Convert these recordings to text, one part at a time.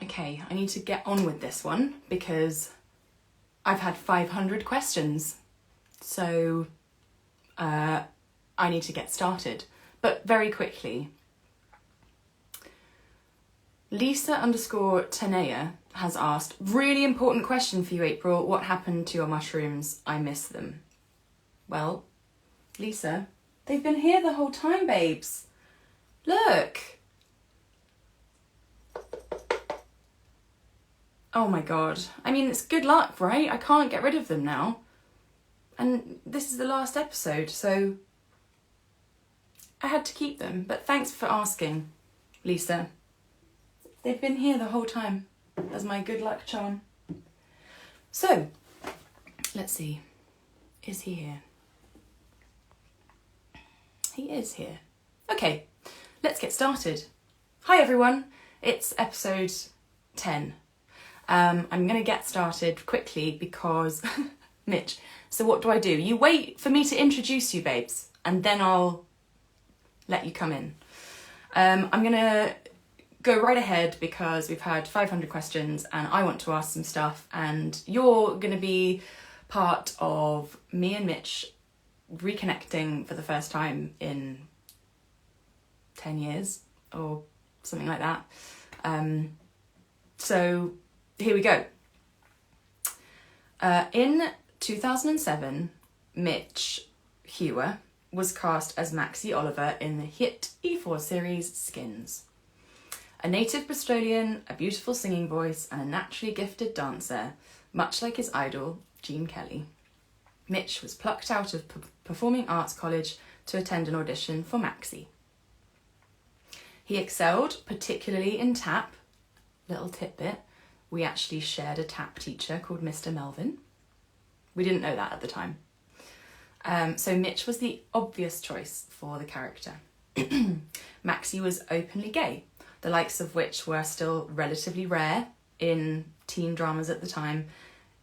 Okay, I need to get on with this one because I've had 500 questions. So I need to get started. But very quickly, Lisa_Tanea has asked, really important question for you, April. What happened to your mushrooms? I miss them. Well, Lisa, they've been here the whole time, babes. Look. Oh my God. I mean, it's good luck, right? I can't get rid of them now. And this is the last episode, so I had to keep them. But thanks for asking, Lisa. They've been here the whole time as my good luck charm. So, let's see. Is he here? He is here. Okay, let's get started. Hi everyone, it's episode 10. I'm going to get started quickly because, Mitch, so what do? You wait for me to introduce you, babes, and then I'll let you come in. I'm going to go right ahead because we've had 500 questions and I want to ask some stuff, and you're going to be part of me and Mitch reconnecting for the first time in 10 years or something like that. So here we go. In 2007, Mitch Hewer was cast as Maxi Oliver in the hit E4 series Skins. A native Bristolian, a beautiful singing voice, and a naturally gifted dancer, much like his idol, Gene Kelly, Mitch was plucked out of Performing Arts College to attend an audition for Maxi. He excelled, particularly in tap. Little tidbit, we actually shared a tap teacher called Mr. Melvin. We didn't know that at the time. So Mitch was the obvious choice for the character. Maxi was openly gay, the likes of which were still relatively rare in teen dramas at the time.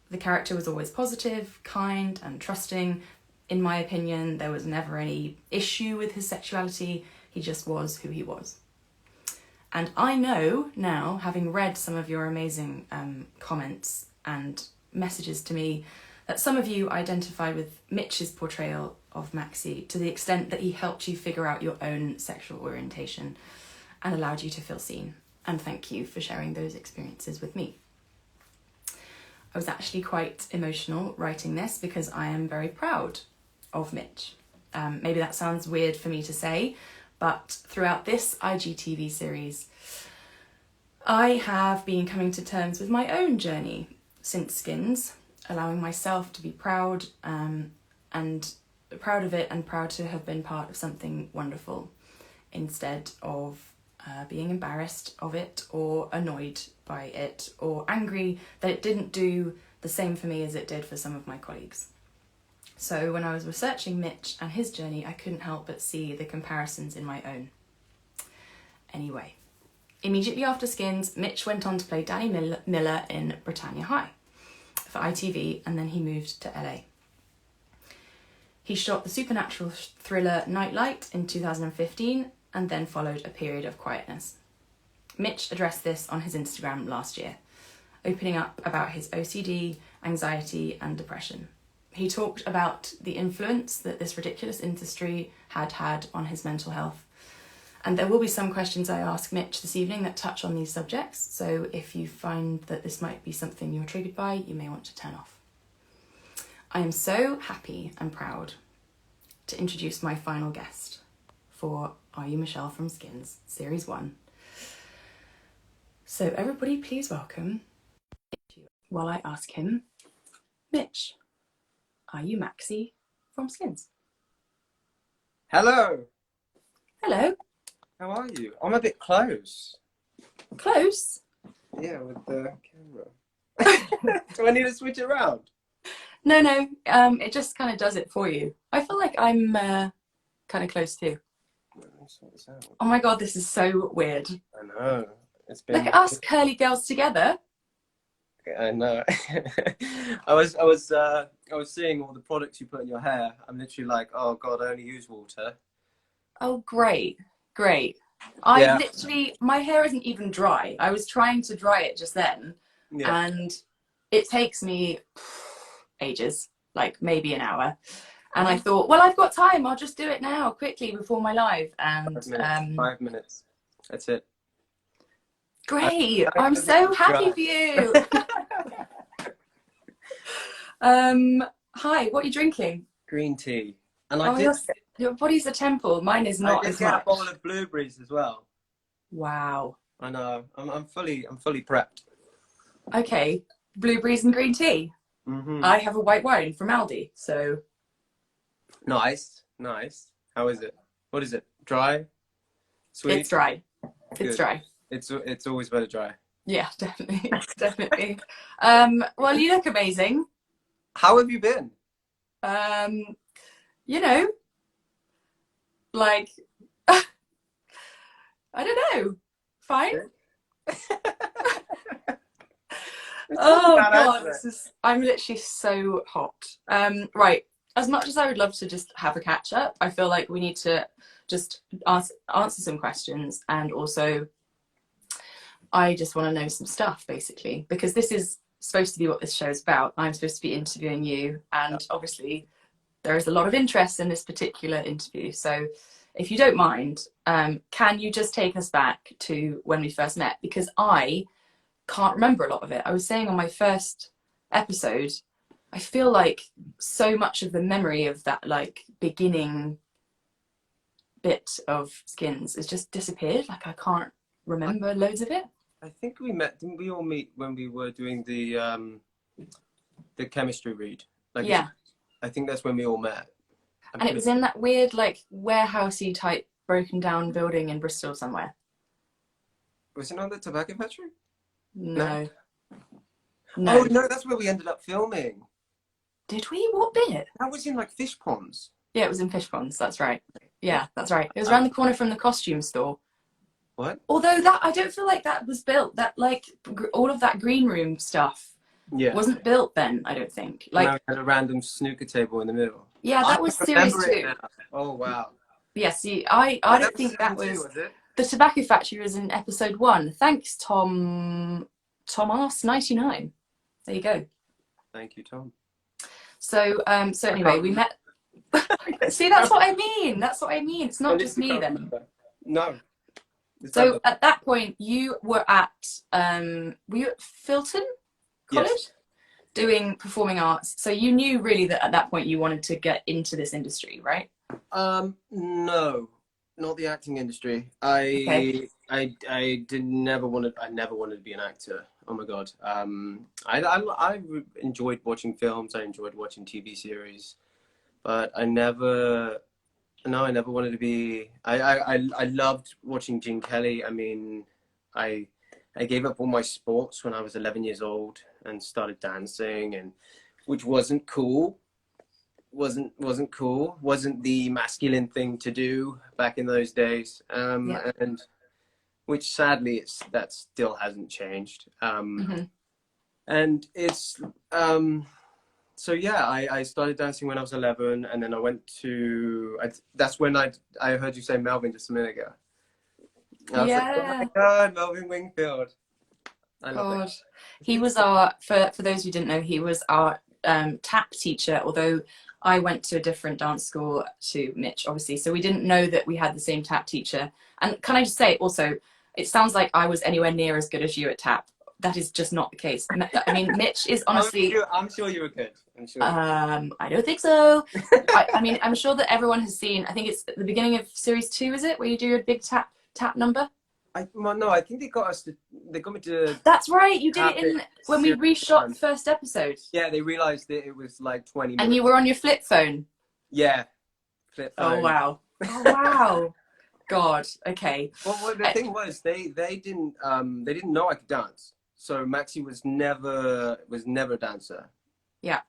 The character was always positive, kind, and trusting. In my opinion, there was never any issue with his sexuality. He just was who he was. And I know now, having read some of your amazing comments and messages to me, that some of you identified with Mitch's portrayal of Maxi to the extent that he helped you figure out your own sexual orientation and allowed you to feel seen. And thank you for sharing those experiences with me. I was actually quite emotional writing this because I am very proud of Mitch. Maybe that sounds weird for me to say, but throughout this IGTV series, I have been coming to terms with my own journey since Skins, allowing myself to be proud and proud of it and proud to have been part of something wonderful instead of being embarrassed of it or annoyed by it or angry that it didn't do the same for me as it did for some of my colleagues. So when I was researching Mitch and his journey, I couldn't help but see the comparisons in my own. Anyway, immediately after Skins, Mitch went on to play Danny Miller in Britannia High for ITV, and then he moved to LA. He shot the supernatural thriller Nightlight in 2015 and then followed a period of quietness. Mitch addressed this on his Instagram last year, opening up about his OCD, anxiety and depression. He talked about the influence that this ridiculous industry had on his mental health. And there will be some questions I ask Mitch this evening that touch on these subjects, so if you find that this might be something you're triggered by, you may want to turn off. I am so happy and proud to introduce my final guest for Are You Michelle from Skins, Series 1. So everybody please welcome, while I ask him, Mitch, are you Maxi from Skins? Hello. Hello. How are you? I'm a bit close. Close? Yeah, with the camera. Do I need to switch it around? No, it just kind of does it for you. I feel like I'm kind of close too. Let's sort this out. Oh my God, this is so weird. I know. It's been. Look at us curly girls together. I know. I was seeing all the products you put in your hair. I'm literally like, oh God, I only use water. Oh, great. I Yeah. literally, my hair isn't even dry. I was trying to dry it just then, Yeah. and it takes me ages, like maybe an hour. And I thought, well, I've got time. I'll just do it now, quickly, before my live. And 5 minutes. 5 minutes. That's it. great. I I'm have it so happy dry. for you. Hi, what are you drinking? Green tea. And Oh, your body's a temple. Mine is I not did as get a much. bowl of blueberries as well. Wow. I know. I'm fully prepped. Okay. Blueberries and green tea. Mm-hmm. I have a white wine from Aldi, so Nice. Nice. How is it? What is it? Dry? Sweet? it's dry. It's Good. dry. It's always better dry. Yeah, definitely. Definitely. Well, you look amazing. How have you been? You know, like I don't know. Fine. Oh God, I'm literally so hot. Right. As much as I would love to just have a catch up, I feel like we need to just answer some questions, and also I just want to know some stuff, basically, because this is supposed to be what this show is about. I'm supposed to be interviewing you, and obviously there is a lot of interest in this particular interview. So if you don't mind, can you just take us back to when we first met? Because I can't remember a lot of it. I was saying on my first episode, I feel like so much of the memory of that like beginning bit of Skins has just disappeared. Like I can't remember loads of it. I think we met. Didn't we all meet when we were doing the chemistry read? Like, Yeah. I think that's when we all met. And it was in that weird like warehousey type broken down building in Bristol somewhere. Was it on the tobacco factory? No. Oh no, that's where we ended up filming. Did we? What bit? That was in like fish ponds. Yeah, it was in fish ponds. That's right. Yeah, that's right. It was around the corner from the costume store. What? Although that, I don't feel like that was built. That like all of that green room stuff wasn't built then. I don't think. Like no, we had a random snooker table in the middle. Yeah, that was series 2. Oh wow. Yeah, see, I don't think that was it? The Tobacco Factory was in episode 1. Thanks, Tom Ass 99. There you go. Thank you, Tom. So anyway, we met. See, that's what I mean. That's what I mean. It's not just me then. No. So at that point, you were at Filton College? Yes. Doing performing arts. So you knew really that at that point you wanted to get into this industry, right? No, not the acting industry. I never wanted to be an actor. Oh my God. I enjoyed watching films. I enjoyed watching TV series, but I never wanted to be. I loved watching Gene Kelly. I mean, I gave up all my sports when I was 11 years old and started dancing, and which wasn't cool. Wasn't cool. Wasn't the masculine thing to do back in those days. And which sadly that still hasn't changed. And it's so yeah, I started dancing when I was 11, and then I went to. That's when I heard you say Melvin just a minute ago. I was like, oh my God, Melvin Wingfield. I love it. He was our, for those who didn't know, he was our tap teacher, although I went to a different dance school to Mitch, obviously. So we didn't know that we had the same tap teacher. And can I just say also, it sounds like I was anywhere near as good as you at tap. That is just not the case. I mean, Mitch is honestly... I'm sure you were good. I don't think so. I mean, I'm sure that everyone has seen, I think it's at the beginning of series 2, is it? Where you do a big tap number? No, I think they got me to. That's right, you did it when we reshot the first episode. Yeah, they realised that it was like 20 minutes. And you were on your flip phone. Yeah, flip phone. Oh wow! Oh wow! God. Okay. Well, the thing was, they didn't know I could dance. So Maxi was never a dancer. Yeah.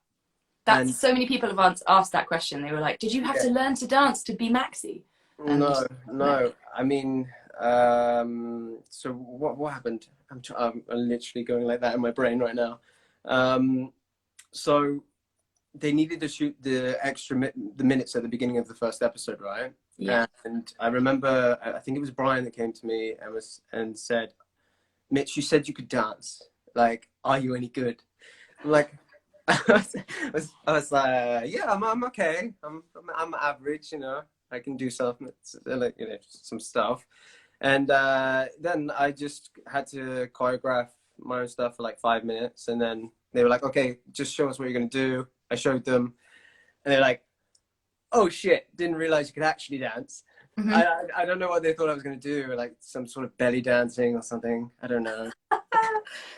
So many people have asked that question. They were like, "Did you have to learn to dance to be Maxi?" And no. I mean. So what happened? I'm literally going like that in my brain right now. So they needed to shoot the extra the minutes at the beginning of the first episode, right? Yeah. And I remember, I think it was Brian that came to me and said, Mitch, you said you could dance. Like, are you any good? I'm like, I was like, yeah, I'm okay. I'm average, you know. I can do something, like, you know, some stuff. And then I just had to choreograph my own stuff for like 5 minutes, and then they were like, okay, just show us what you're gonna do. I showed them, and they're like, oh shit, didn't realize you could actually dance. Mm-hmm. I don't know what they thought I was gonna do, like some sort of belly dancing or something. I don't know.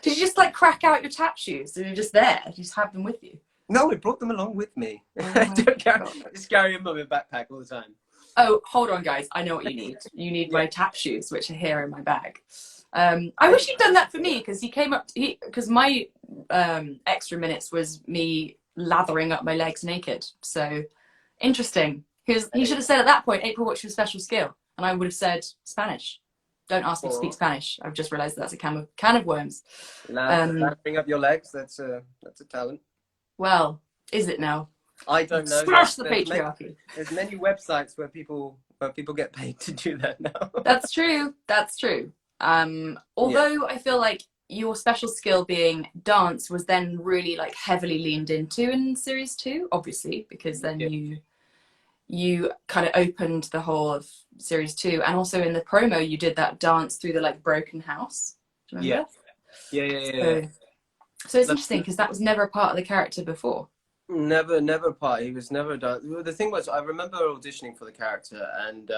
Did you just like crack out your tap shoes? And you're just there? You just have them with you? No, I brought them along with me. Oh I my don't God. just carry them in my backpack all the time. Oh, hold on, guys. I know what you need. You need Yeah. my tap shoes, which are here in my bag. I wish you'd done that for me, because he came up. Because my extra minutes was me lathering up my legs naked. So interesting. He should have said at that point, April, what's your special skill? And I would have said Spanish. Don't ask me to speak Spanish. I've just realised that's a can of worms. Lathering up your legs, that's a talent. Well, is it now? I don't know. Smash the patriarchy. There's many websites where people get paid to do that now. That's true. That's true. Although I feel like your special skill being dance was then really like heavily leaned into in series 2, obviously, because then you kind of opened the whole of series 2, and also in the promo you did that dance through the like broken house. Do you remember? Yeah. So it's interesting because that was never a part of the character before. Never a part. He was never done. The thing was, I remember auditioning for the character, and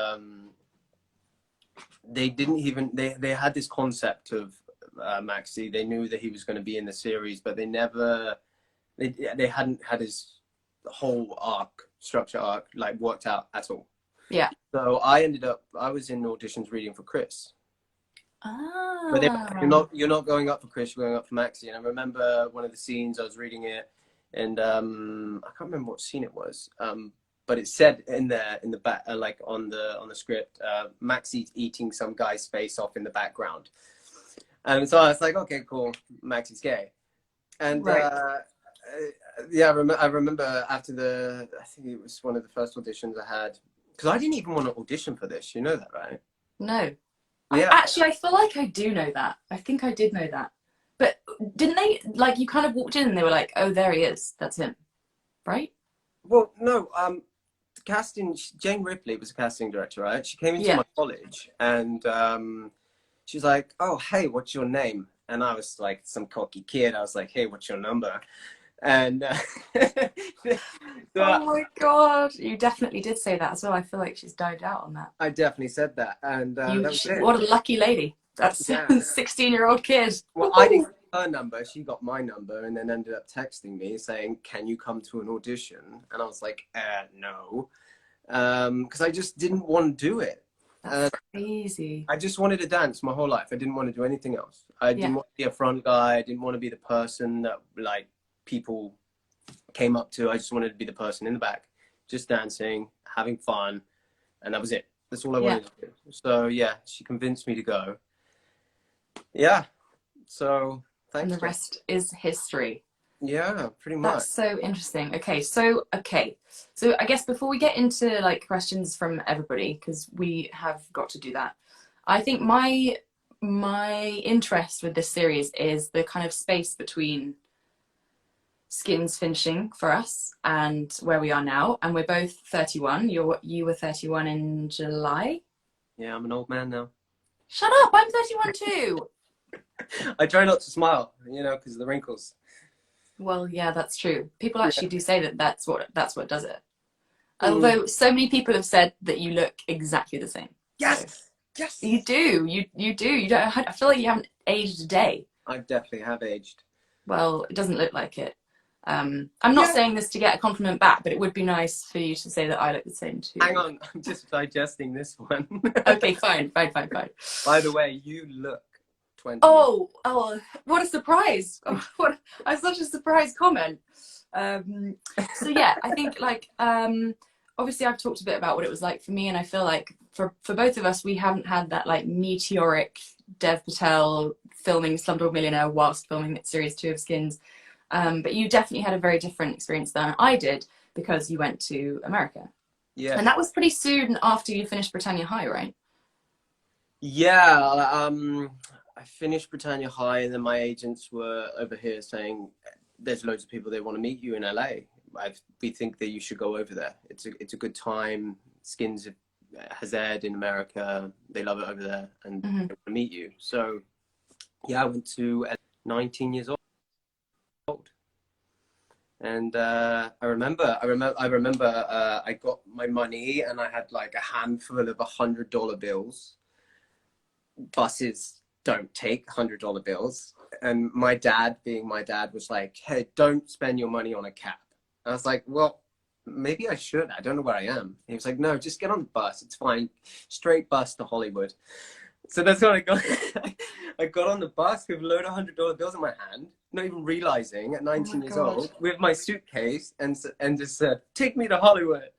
they didn't even they had this concept of Maxi. They knew that he was going to be in the series, but they hadn't had his whole structure arc like worked out at all. Yeah. So I was in auditions reading for Chris. Ah. But you're not going up for Chris, you're going up for Maxi. And I remember one of the scenes, I was reading it, and I can't remember what scene it was, but it said in the back, like on the script, Maxi's eating some guy's face off in the background. And so I was like, okay, cool, Maxi's gay. And right. yeah, I remember after I think it was one of the first auditions I had, because I didn't even want to audition for this. You know that, right? No. Yeah. I feel like I do know that. I think I did know that. But didn't they, like, you kind of walked in and they were like, oh, there he is. That's him. Right? Well, no. The casting, Jane Ripley was a casting director, right? She came into my college, and she's like, oh, hey, what's your name? And I was like some cocky kid. I was like, hey, what's your number? And oh my God, you definitely did say that as well. I feel like she's died out on that. I definitely said that, and that was it. What a lucky lady. That's 16-year-old kid. Well, I didn't get her number. She got my number, and then ended up texting me saying, can you come to an audition? And I was like, no, because I just didn't want to do it. That's crazy. I just wanted to dance my whole life. I didn't want to do anything else. I didn't want to be a front guy. I didn't want to be the person that like people came up to. I just wanted to be the person in the back, just dancing, having fun, and that was it. That's all I wanted to do. So yeah, she convinced me to go. Yeah. So thanks. And the rest is history. Yeah, pretty much. That's so interesting. Okay, so I guess before we get into like questions from everybody, because we have got to do that, I think my interest with this series is the kind of space between Skins finishing for us and where we are now, and we're both 31. You were 31 in July. Yeah, I'm an old man now. Shut up! I'm 31 too. I try not to smile, you know, because of the wrinkles. Well, yeah, that's true. People actually do say that that's what does it. Although so many people have said that you look exactly the same. Yes, so, yes. You do. You do. You don't. I feel like you haven't aged a day. I definitely have aged. Well, it doesn't look like it. I'm not saying this to get a compliment back, but it would be nice for you to say that I look the same too. Hang on, I'm just digesting this one. Okay, fine. By the way, you look 20. Oh, what a surprise! That's such a surprise comment. So yeah, I think like obviously I've talked a bit about what it was like for me, and I feel like for both of us, we haven't had that like meteoric Dev Patel filming Slumdog Millionaire whilst filming series 2 of Skins. But you definitely had a very different experience than I did because you went to America. Yeah. And that was pretty soon after you finished Britannia High, right? Yeah, I finished Britannia High, and then my agents were over here saying, "There's loads of people that want to meet you in LA. We think that you should go over there. It's a good time. Skins has aired in America. They love it over there, and they want to meet you." So yeah, I went to 19 years old, and I got my money, and I had like a handful of $100 bills. Buses don't take $100 bills, and my dad, being my dad, was like, "Hey, don't spend your money on a cab." And I was like, "Well, maybe I should. I don't know where I am." He was like, "No, just get on the bus. It's fine. Straight bus to Hollywood." So that's what I got. I got on the bus with a load of $100 bills in my hand, not even realizing at 19 years old, with my suitcase, and just said, "Take me to Hollywood."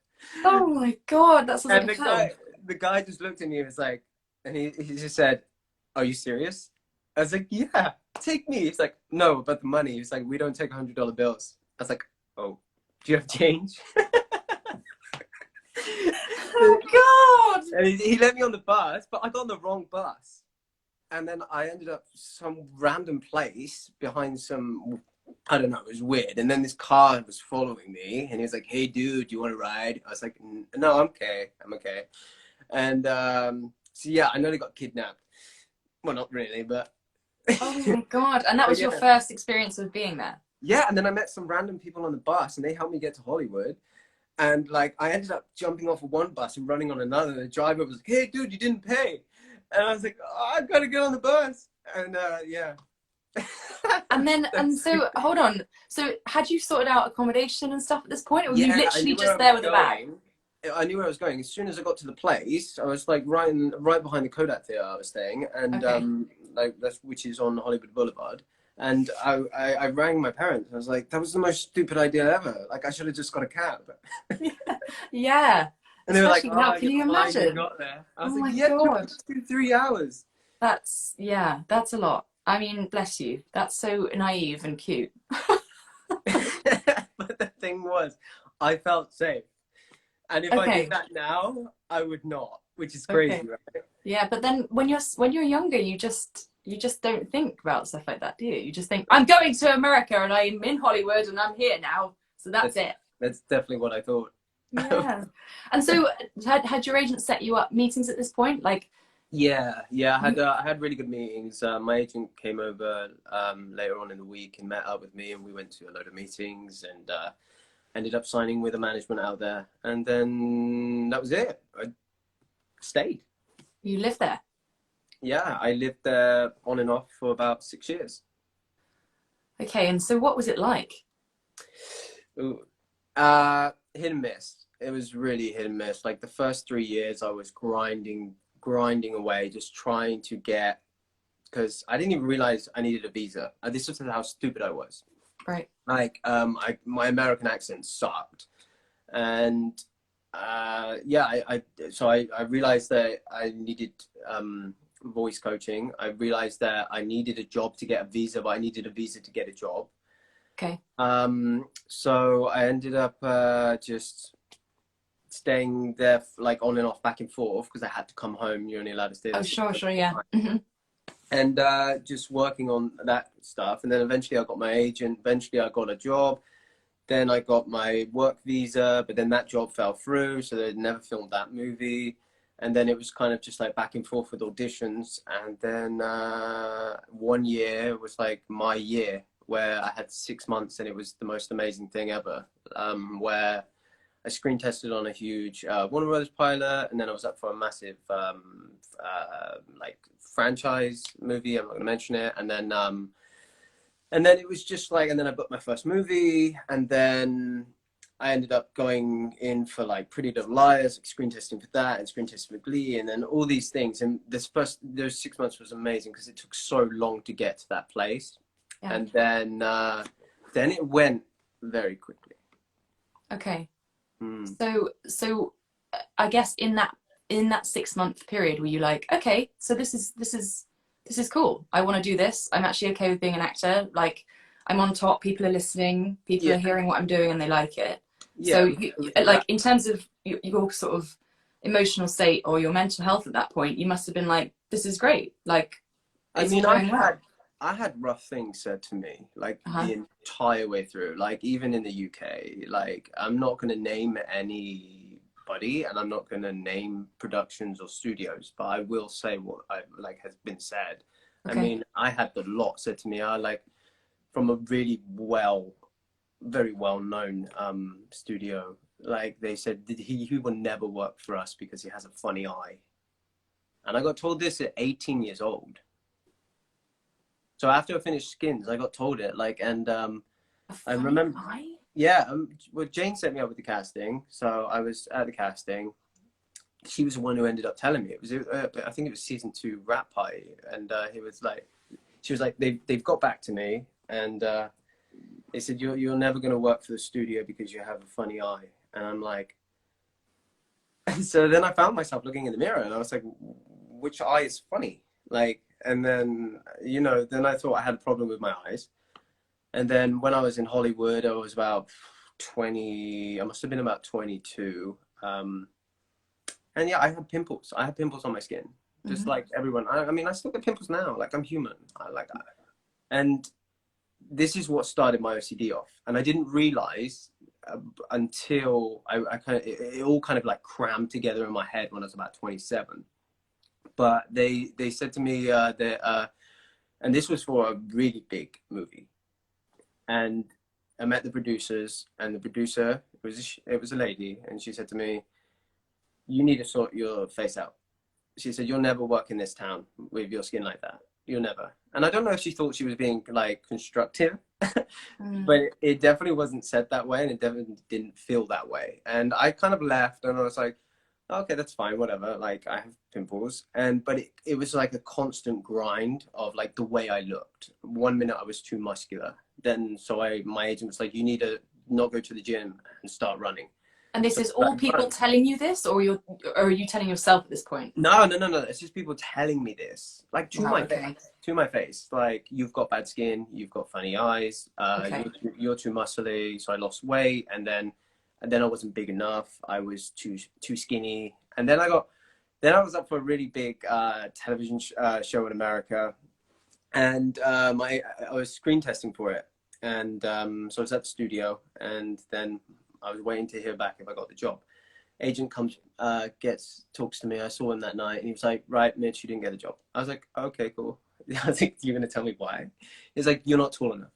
Oh my God, that sounds And like hell. the guy just looked at me and was like, and he just said, "Are you serious?" I was like, "Yeah, take me." He's like, "No, but the money." He's like, "We don't take $100 bills." I was like, "Oh, do you have change?" Oh God. And he let me on the bus, but I got on the wrong bus. And then I ended up some random place behind some, I don't know, it was weird. And then this car was following me, and he was like, "Hey, dude, do you want to ride?" I was like, "No, I'm okay. I'm okay." And so yeah, I nearly got kidnapped. Well, not really, but Oh my God. And that was your first experience of being there? yeah. And then I met some random people on the bus, and they helped me get to Hollywood. And like, I ended up jumping off of one bus and running on another. And the driver was like, "Hey, dude, you didn't pay." And I was like, "Oh, I've got to get on the bus." And yeah. And so hold on. So had you sorted out accommodation and stuff at this point, or were you Yeah, I literally knew where I just was there with a bag? going. I knew where I was going. As soon as I got to the place, I was like right behind the Kodak Theatre I was staying, and Okay. like which is on Hollywood Boulevard. And I rang my parents. I was like, "That was the most stupid idea ever. Like, I should have just got a cab." Yeah. And they were like, Especially now, "Oh, can you're you fine. You imagine? got there." I Oh was like, my "Yeah, God. 2-3 hours." That's a lot. I mean, bless you. That's so naive and cute. But the thing was, I felt safe. And if I did Okay. that now, I would not, which is Okay. crazy, right? Yeah, but then when you're younger, you just don't think about stuff like that, do you? You just think, I'm going to America and I'm in Hollywood and I'm here now. So that's it. That's definitely what I thought. Yeah. And so had your agent set you up meetings at this point? Like, Yeah, I had really good meetings. My agent came over later on in the week and met up with me, and we went to a load of meetings, and ended up signing with a management out there. And then that was it. I stayed. you live there. Yeah, I lived there on and off for about 6 years. Okay, and so what was it like? Ooh. Hit and miss. It was really hit and miss. Like the first 3 years, I was grinding away, just trying to get, because I didn't even realize I needed a visa. This is how stupid I was. Right. Like, my American accent sucked, and yeah, I realized that I needed voice coaching. I realized that I needed a job to get a visa, but I needed a visa to get a job. Okay. So I ended up just staying there like on and off, back and forth, because I had to come home. You're only allowed to stay there. Oh, sure, yeah. Mm-hmm. And just working on that stuff. And then eventually I got my agent. Eventually I got a job. Then I got my work visa, but then that job fell through, so they never filmed that movie. And then it was kind of just like back and forth with auditions. And then 1 year was like my year, where I had 6 months, and it was the most amazing thing ever. Where I screen tested on a huge Warner Brothers pilot, and then I was up for a massive like franchise movie. I'm not going to mention it. And then it was just like, and then I booked my first movie, and then I ended up going in for like Pretty Little Liars, like screen testing for that, and screen testing for Glee, and then all these things. And those 6 months was amazing because it took so long to get to that place. Yeah. And then it went very quickly. Okay. So I guess in that 6-month period, were you like, okay, so this is cool. I want to do this. I'm actually okay with being an actor. Like, I'm on top. People are listening. People are hearing what I'm doing, and they like it. So Yeah, like in terms of your sort of emotional state or your mental health at that point, you must have been like, this is great. Like, I it's all mean, going well. I had rough things said to me, like Uh-huh. the entire way through. Like even in the UK, like I'm not going to name anybody, and I'm not going to name productions or studios, but I will say what I like has been said. I Okay. mean, I had a lot said to me. I like from a really very well known studio. Like they said, he will never work for us because he has a funny eye. And I got told this at 18 years old. So after I finished Skins, I got told it. Like, and A I funny remember, eye? yeah, well, Jane set me up with the casting. So I was at the casting. She was the one who ended up telling me. It was, I think it was season 2 Rat Pie. And he was like, she was like, they've got back to me. And they said, you're never going to work for the studio because you have a funny eye. And I'm like, so then I found myself looking in the mirror and I was like, which eye is funny? Like, and then, you know, then I thought I had a problem with my eyes. And then when I was in Hollywood, I was about 20, I must have been about 22. And yeah, I had pimples. I had pimples on my skin, just Mm-hmm. like everyone. I mean, I still get pimples now. Like I'm human. And this is what started my OCD off. And I didn't realize until I kind of, it all kind of like crammed together in my head when I was about 27. But they said to me that, and this was for a really big movie. And I met the producers, and the producer, it was a lady, and she said to me, you need to sort your face out. She said, you'll never work in this town with your skin like that. You'll never. And I don't know if she thought she was being like constructive, Mm. but it definitely wasn't said that way, and it definitely didn't feel that way. And I kind of left, and I was like, okay, that's fine, whatever. Like I have pimples, but it was like a constant grind of like the way I looked. One minute I was too muscular, then my agent was like, you need to not go to the gym and start running. And this So is all people telling you this, or or are you telling yourself at this point? no. It's just people telling me this, like to Wow. my Okay. face, to my face. Like you've got bad skin, you've got funny eyes, Okay. you're too muscly. So I lost weight, and then I wasn't big enough. I was too skinny, and then I was up for a really big television show in America, and I was screen testing for it, and so I was at the studio, and then I was waiting to hear back if I got the job. Agent comes, talks to me. I saw him that night, and he was like, "Right, Mitch, you didn't get a job." I was like, "Okay, cool." I was like, "You're gonna tell me why?" He's like, "You're not tall enough."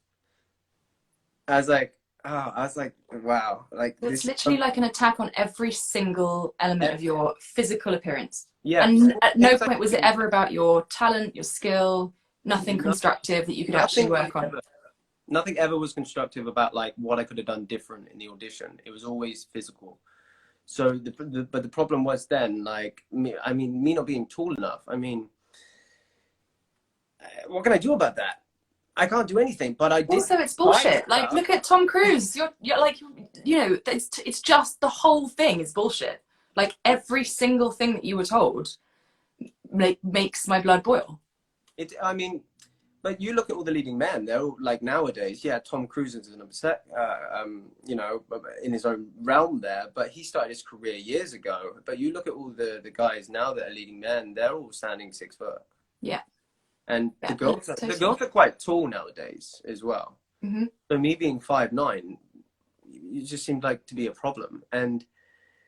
I was like, "Oh," I was like, "Wow!" Like It's this. literally like an attack on every single element of your physical appearance. Yeah, And at no things I point was it couldn't. ever about your talent, your skill, nothing No, constructive that you could actually nothing work on. ever. Nothing ever was constructive about like what I could have done different in the audition. It was always physical. So but the problem was then like me not being tall enough. I mean, what can I do about that? I can't do anything. But I did Also, it's try bullshit. Like, stuff. look at Tom Cruise. You're like, you know, it's just the whole thing is bullshit. Like every single thing that you were told makes my blood boil. I mean, but you look at all the leading men. They're all like nowadays. Yeah, Tom Cruise is an upset, you know, in his own realm there. But he started his career years ago. But you look at all the guys now that are leading men. They're all standing 6 foot. Yeah, And yeah, no, the totally. girls are quite tall nowadays as well. Mm-hmm. So me being 5'9", it just seemed like to be a problem. And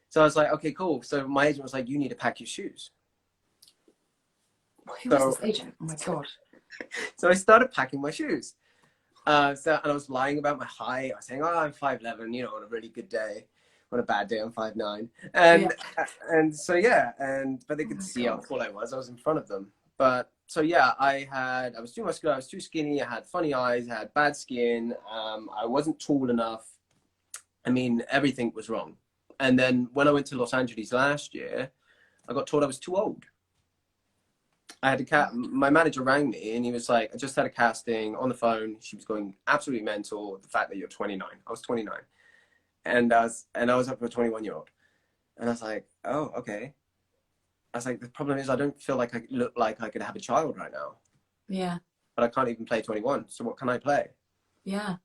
so I was like, okay, cool. So my agent was like, you need to pack your shoes. Who was So this agent? Oh my god. so I started packing my shoes. And I was lying about my height. I was saying, oh, I'm 5'11", you know, on a really good day. On a bad day, I'm 5'9". Yeah. And so yeah, but they Oh could my see how god. tall I was. I was in front of them. But so yeah, I was too muscular, I was too skinny, I had funny eyes, I had bad skin, I wasn't tall enough. I mean, everything was wrong. And then when I went to Los Angeles last year, I got told I was too old. I had my manager rang me and he was like, I just had a casting on the phone. She was going absolutely mental. The fact that you're 29. I was 29. And I was up for a 21-year-old. And I was like, oh, okay. I was like, the problem is I don't feel like I look like I could have a child right now. Yeah. But I can't even play 21. So what can I play? Yeah.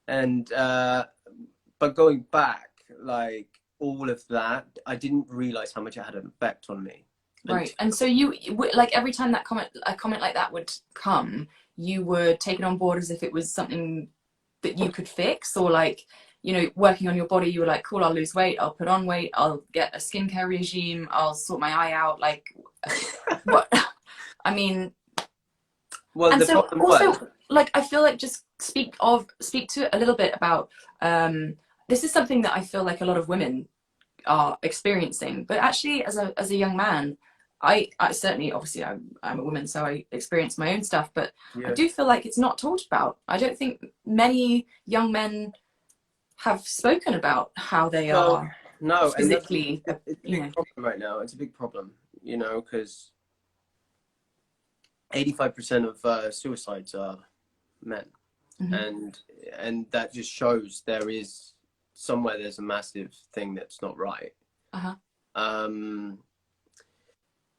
And, but going back, like all of that, I didn't realize how much it had an effect on me. Right. And so you, like, every time a comment like that would come, you would take it on board as if it was something that you could fix, or like, you know, working on your body, you were like, cool, I'll lose weight, I'll put on weight, I'll get a skincare regime, I'll sort my eye out. Like, what? I mean, Well, and the so problem also, was, like, I feel like just speak to it a little bit about, this is something that I feel like a lot of women are experiencing, but actually as a young man, I certainly, obviously I'm a woman, so I experience my own stuff, but I yeah. do feel like it's not talked about. I don't think many young men have spoken about how they No, are no, and that's physically, it's a you big know. problem right now. It's a big problem, you know, because 85% of suicides are men, Hmm. and that just shows there's a massive thing that's not right. Uh-huh. Um,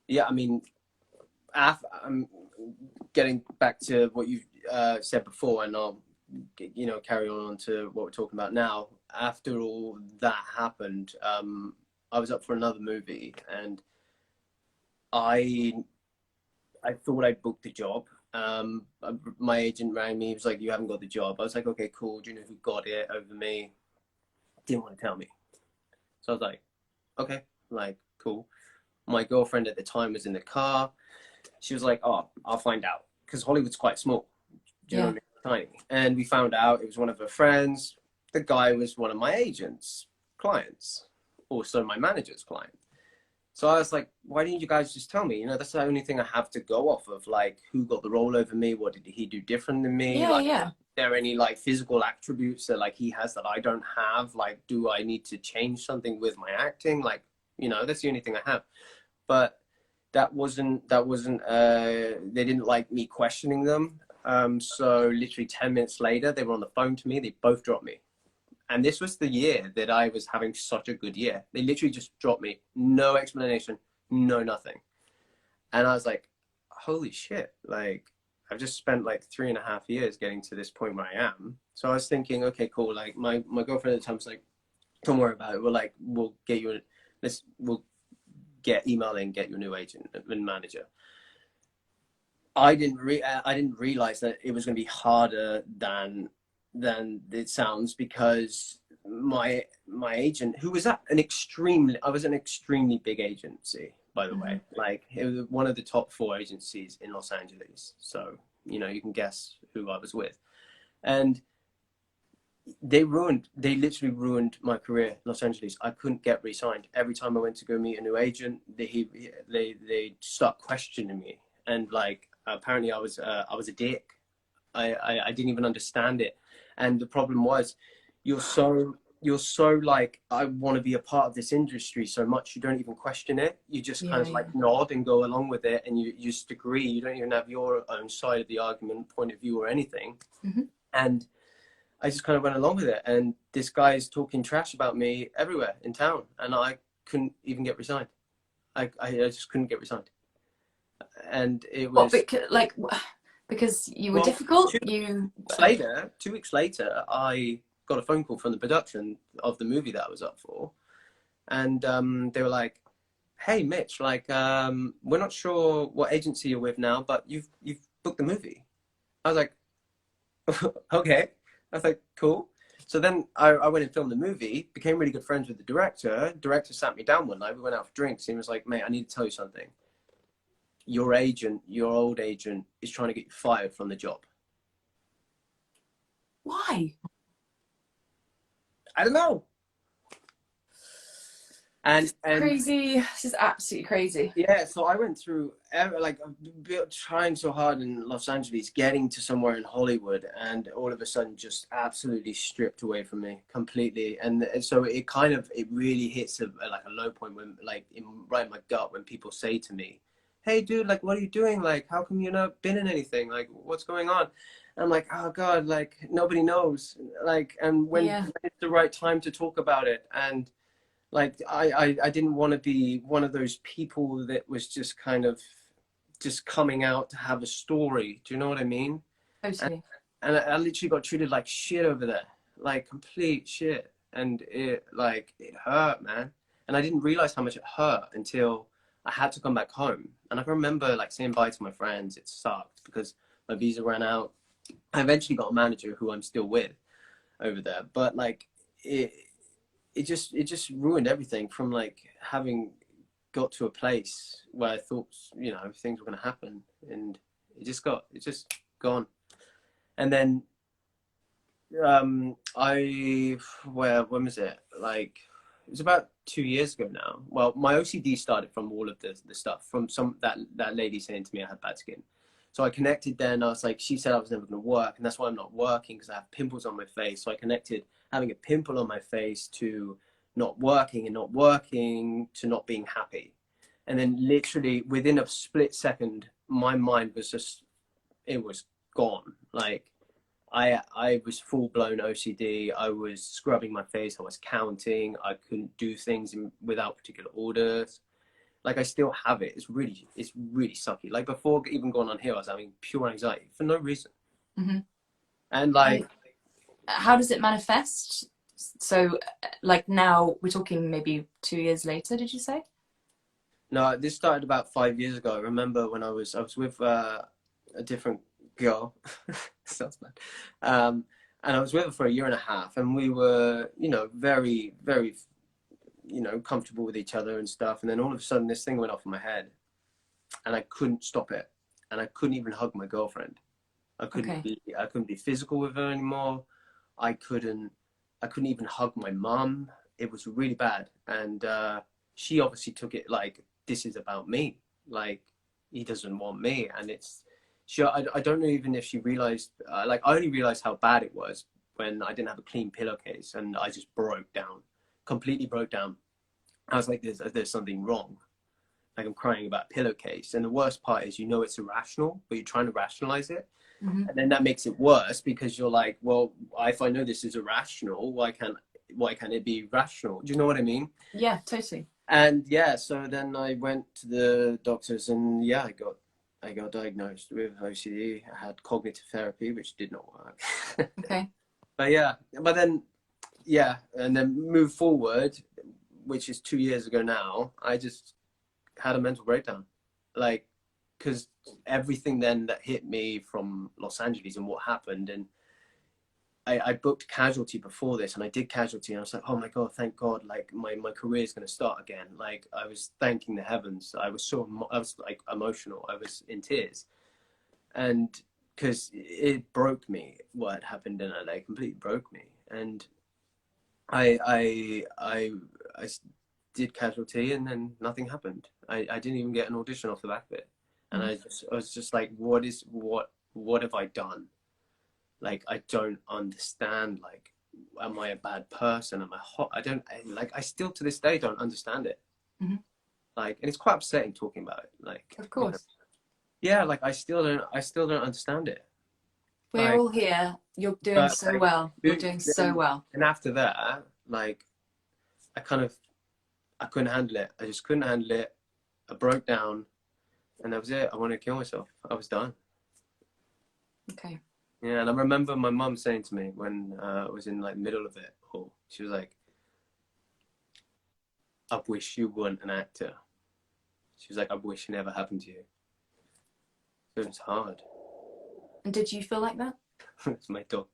yeah, I mean, I'm getting back to what you said before, and I'll carry on to what we're talking about now. After all that happened, I was up for another movie, and I I thought I booked the job. My agent rang me. He was like, "You haven't got the job." I was like, "Okay, cool. Do you know who got it over me?" Didn't want to tell me. So I was like, "Okay, like cool." My girlfriend at the time was in the car. She was like, "Oh, I'll find out," because Hollywood's quite small. Do you know Yeah. what I mean? Tiny. And we found out it was one of her friends. The guy was one of my agent's clients, also my manager's client. So I was like, why didn't you guys just tell me? You know, that's the only thing I have to go off of. Like, who got the role over me? What did he do different than me? Yeah, Like, yeah. are there any like physical attributes that like he has that I don't have? Like, do I need to change something with my acting? Like, that's the only thing I have. But they didn't like me questioning them. So literally 10 minutes later, they were on the phone to me. They both dropped me. And this was the year that I was having such a good year. They literally just dropped me. No explanation, no nothing. And I was like, holy shit. Like, I've just spent like 3.5 years getting to this point where I am. So I was thinking, okay, cool. Like my girlfriend at the time was like, don't worry about it. We'll get you, we'll get emailing, get your new agent and manager. I didn't realize that it was going to be harder than it sounds, because my agent, who was at I was an extremely big agency, by the way. Hmm. Like, it was one of the top 4 agencies in Los Angeles. So, you can guess who I was with. And they literally ruined my career in Los Angeles. I couldn't get re-signed. Every time I went to go meet a new agent, they start questioning me. And like, apparently I was a dick. I didn't even understand it. And the problem was, you're so like, I want to be a part of this industry so much, you don't even question it. You just kind Yeah, of yeah. like nod and go along with it, and you just agree. You don't even have your own side of the argument, point of view, or anything. Hmm. And I just kind of went along with it. And this guy is talking trash about me everywhere in town, and I couldn't even get resigned. I just couldn't get resigned. And it What, was, because you were well, difficult, two you. weeks later, 2 weeks later, I got a phone call from the production of the movie that I was up for. And they were like, "Hey, Mitch, like, we're not sure what agency you're with now, but you've booked the movie." I was like, "Okay." I was like, "Cool." So then I went and filmed the movie, became really good friends with the director. Director sat me down one night. We went out for drinks. He was like, "Mate, I need to tell you something. Your agent, your old agent, is trying to get you fired from the job." Why? I don't know. And Crazy. This is absolutely crazy. yeah, so I went through, like, trying so hard in Los Angeles, getting to somewhere in Hollywood, and all of a sudden just absolutely stripped away from me completely. And so it really hits like a low point when, like, right in my gut, when people say to me, "Hey dude, like, what are you doing? Like, how come you're not been in anything? Like, what's going on?" And I'm like, "Oh God, like, nobody knows." Like, and when Yeah. it's the right time to talk about it. And like, I didn't want to be one of those people that was just kind of just coming out to have a story. Do you know what I mean? And, Totally. and I literally got treated like shit over there, like complete shit. and it hurt, man. And I didn't realize how much it hurt until I had to come back home. And I can remember like saying bye to my friends. It sucked because my visa ran out. I eventually got a manager who I'm still with over there, but like it just ruined everything from like having got to a place where I thought, you know, things were going to happen, and it just gone. And then when was it? Like, it was about 2 years ago now. Well, my OCD started from all of the stuff from that lady saying to me I had bad skin. So I connected then. I was like, she said I was never going to work, and that's why I'm not working, because I have pimples on my face. So I connected having a pimple on my face to not working, and not working to not being happy. And then literally within a split second, my mind was just, it was gone. Like, I was full blown OCD. I was scrubbing my face. I was counting. I couldn't do things without particular orders. Like, I still have it. It's really sucky. Like, before even going on here, I was having pure anxiety for no reason. Mm-hmm. And like, how does it manifest? So like now we're talking maybe 2 years later, did you say? No, this started about 5 years ago. I remember when I was with a different girl. Sounds bad. And I was with her for 1.5 years, and we were, you know, very, very, you know, comfortable with each other and stuff. And then all of a sudden this thing went off in my head, and I couldn't stop it. And I couldn't even hug my girlfriend. I couldn't be physical with her anymore. I couldn't even hug my mum. It was really bad. And she obviously took it like, this is about me. Like, he doesn't want me. And I don't know even if she realized, like, I only realized how bad it was when I didn't have a clean pillowcase, and I just broke down, completely broke down. I was like, there's something wrong. Like, I'm crying about a pillowcase. And the worst part is, you know, it's irrational, but you're trying to rationalize it. Mm-hmm. And then that makes it worse, because you're like, well, if I know this is irrational, why can't it be rational? Do you know what I mean? Yeah, totally. And yeah, so then I went to the doctors, and yeah, I got diagnosed with OCD. I had cognitive therapy, which did not work. Okay. But then and then move forward, which is 2 years ago now, I just had a mental breakdown. Like, because everything then that hit me from Los Angeles and what happened, and I booked Casualty before this, and I did Casualty, and I was like, oh my God, thank God, like my career is going to start again. Like, I was thanking the heavens. I was like emotional. I was in tears. And because it broke me, what had happened in LA completely broke me. And I did Casualty, and then nothing happened. I didn't even get an audition off the back of it. And I was just like, what have I done? Like, I don't understand. Like, am I a bad person? Am I hot? I still to this day don't understand it. Mm-hmm. Like, and it's quite upsetting talking about it. Like, of course. You know, yeah, like I still don't understand it. We're like, all here. You're doing so well. You're doing so well. And after that, like, I couldn't handle it. I just couldn't handle it. I broke down, and that was it. I wanted to kill myself. I was done. Okay. Yeah, and I remember my mum saying to me when I was in like the middle of it all, she was like, I wish you weren't an actor. She was like, I wish it never happened to you. So it's hard. And did you feel like that? It's my dog.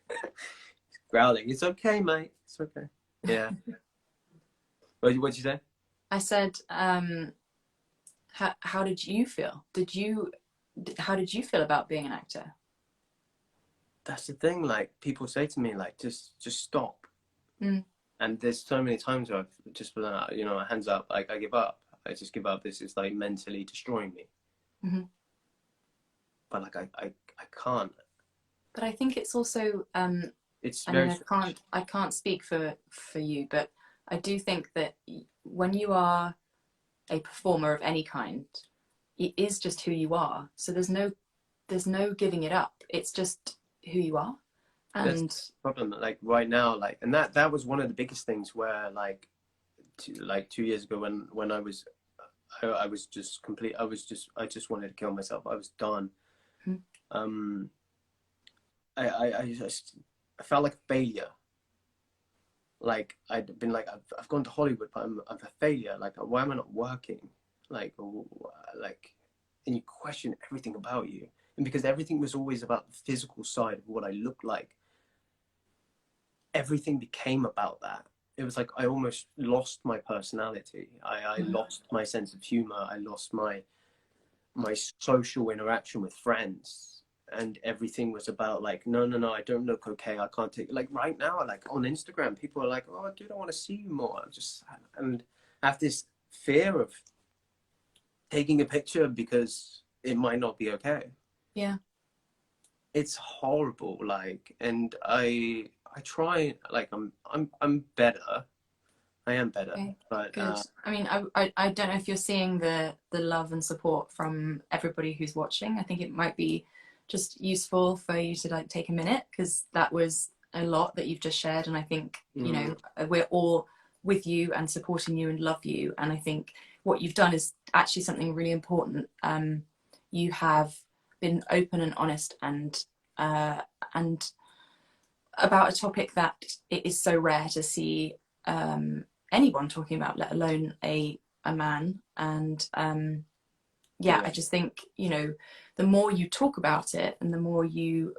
He's growling. It's okay, mate. It's okay. Yeah. What'd you say? I said, how did you feel? How did you feel about being an actor? That's the thing. Like, people say to me, like, just stop. Mm. And there's so many times where I've just been, you know, hands up, like, I give up. I just give up. This is like mentally destroying me. Mm-hmm. But like, I can't. But I think it's also, it's I mean, I can't speak for you, but I do think that when you are a performer of any kind, it is just who you are. So there's no giving it up. It's just who you are. And that's the problem, like right now, like, and that was one of the biggest things where like 2 years ago when I just wanted to kill myself. I was done. I felt like a failure. like I'd been like, I've gone to Hollywood, but I'm a failure. Like, why am I not working? Like, like, and you question everything about you. And because everything was always about the physical side of what I looked like, everything became about that. It was like I almost lost my personality. I lost my sense of humor. I lost my social interaction with friends, and everything was about like, no, I don't look okay, I can't take, like right now, like on Instagram, people are like, oh dude, I want to see you more. And I have this fear of taking a picture because it might not be okay. Yeah. It's horrible. Like, and I try, like, I'm better. I am better. Okay. But Good. I mean, I don't know if you're seeing the love and support from everybody who's watching. I think it might be just useful for you to like take a minute, because that was a lot that you've just shared, and I think you know, we're all with you and supporting you and love you. And I think what you've done is actually something really important. You have been open and honest and about a topic that it is so rare to see anyone talking about, let alone a man. And yeah, I just think, you know, the more you talk about it and the more you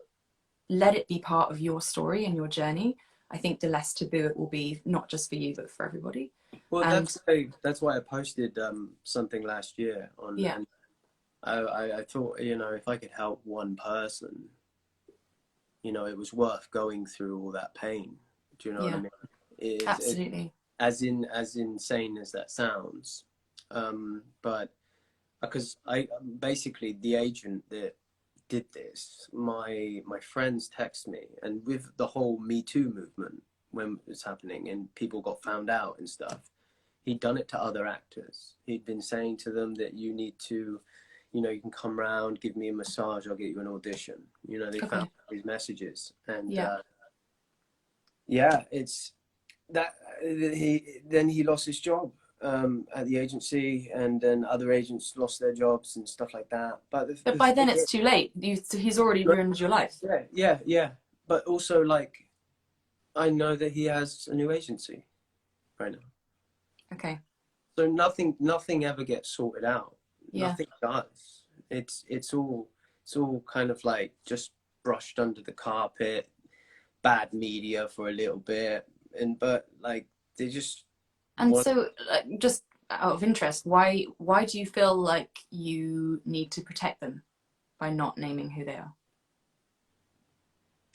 let it be part of your story and your journey, I think the less taboo it will be, not just for you but for everybody. well, And that's why I posted something last year on. yeah, And I thought, you know, if I could help one person, you know, it was worth going through all that pain. Do you know what I yeah, mean? absolutely. As insane as that sounds, but because I basically, the agent that did this, my friends text me, and with the whole Me Too movement when it was happening and people got found out and stuff, he'd done it to other actors. He'd been saying to them that you need to, you know, you can come round, give me a massage, I'll get you an audition. You know, they found these messages. And Yeah. yeah, it's that he lost his job at the agency, and then other agents lost their jobs and stuff like that. But by then it's too late. He's already ruined your life. Yeah. But also, like, I know that he has a new agency right now. Okay. So nothing ever gets sorted out. Yeah. Nothing does. It's all kind of like just brushed under the carpet, bad media for a little bit, but like they just And so, just out of interest, why do you feel like you need to protect them by not naming who they are?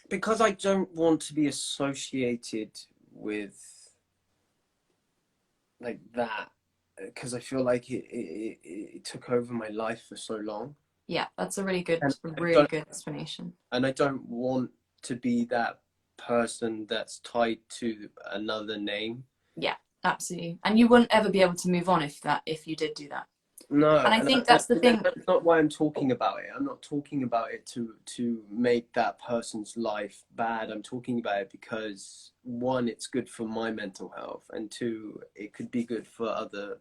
Because I don't want to be associated with like that, because I feel like it took over my life for so long. Yeah, that's a really good explanation. And I don't want to be that person that's tied to another name. Yeah, absolutely. And you wouldn't ever be able to move on if you did do that. No, And I think that's the thing. That's not why I'm talking about it. I'm not talking about it to make that person's life bad. I'm talking about it because, one, it's good for my mental health, and two, it could be good for other